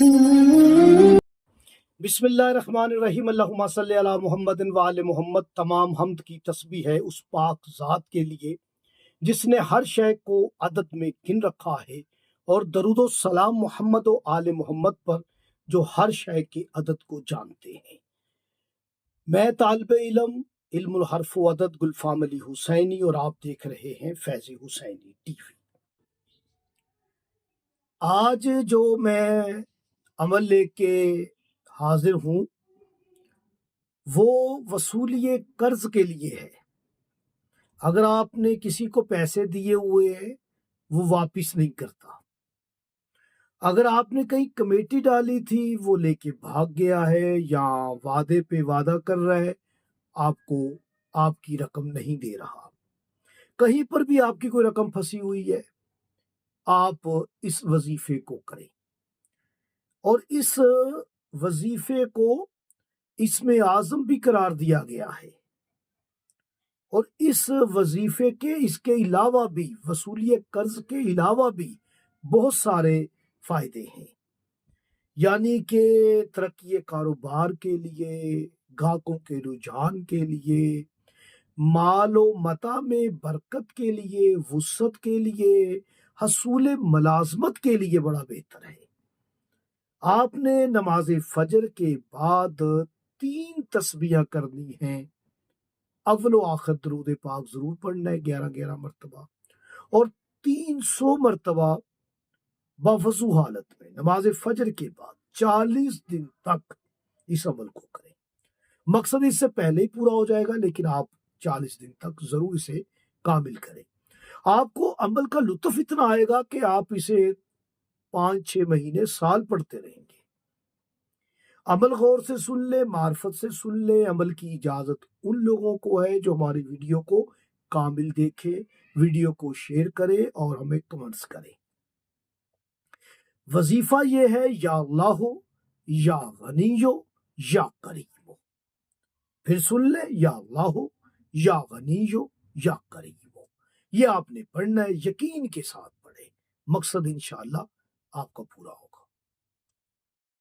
بسم اللہ الرحمن الرحیم، اللہم صلی علی محمد وآل محمد۔ تمام حمد کی تسبیح ہے اس پاک ذات کے لیے جس نے ہر شے کو عدد میں گن رکھا ہے، اور درود و سلام محمد و آل محمد پر جو ہر شے کے عدد کو جانتے ہیں۔ میں طالب علم الحرف و عدد گلفام علی حسینی، اور آپ دیکھ رہے ہیں فیض حسینی ٹی وی۔ آج جو میں عمل لے کے حاضر ہوں وہ وصولی قرض کے لیے ہے۔ اگر آپ نے کسی کو پیسے دیے ہوئے ہیں وہ واپس نہیں کرتا، اگر آپ نے کہیں کمیٹی ڈالی تھی وہ لے کے بھاگ گیا ہے، یا وعدے پہ وعدہ کر رہا ہے، آپ کو آپ کی رقم نہیں دے رہا، کہیں پر بھی آپ کی کوئی رقم پھنسی ہوئی ہے، آپ اس وظیفے کو کریں۔ اور اس وظیفے کو اسم اعظم بھی قرار دیا گیا ہے، اور اس وظیفے کے اس کے علاوہ بھی، وصولی قرض کے علاوہ بھی بہت سارے فائدے ہیں، یعنی کہ ترقی کاروبار کے لیے، گاہکوں کے رجحان کے لیے، مال و متاع میں برکت کے لیے، وسعت کے لیے، حصول ملازمت کے لیے بڑا بہتر ہے۔ آپ نے نماز فجر کے بعد 3 تسبیحاں کرنی ہیں، اول و آخر درود پاک ضرور پڑھنا ہے 11 مرتبہ، اور 300 مرتبہ بوضو حالت میں نماز فجر کے بعد 40 دن تک اس عمل کو کریں۔ مقصد اس سے پہلے ہی پورا ہو جائے گا، لیکن آپ 40 دن تک ضرور اسے کامل کریں۔ آپ کو عمل کا لطف اتنا آئے گا کہ آپ اسے 5-6 مہینے، سال پڑھتے رہیں گے۔ عمل غور سے سن لے، معرفت سے سن لے۔ عمل کی اجازت ان لوگوں کو ہے جو ہماری ویڈیو کو کامل دیکھے، ویڈیو کو شیئر کرے اور ہمیں کمنٹس کرے۔ وظیفہ یہ ہے یا اللہ ہو، یا غنی ہو، یا کریم ہو۔ پھر سن لے، یا اللہ ہو، یا غنی ہو، یا کریم ہو۔ یہ آپ نے پڑھنا ہے، یقین کے ساتھ پڑھے، مقصد انشاءاللہ آپ کا پورا ہو۔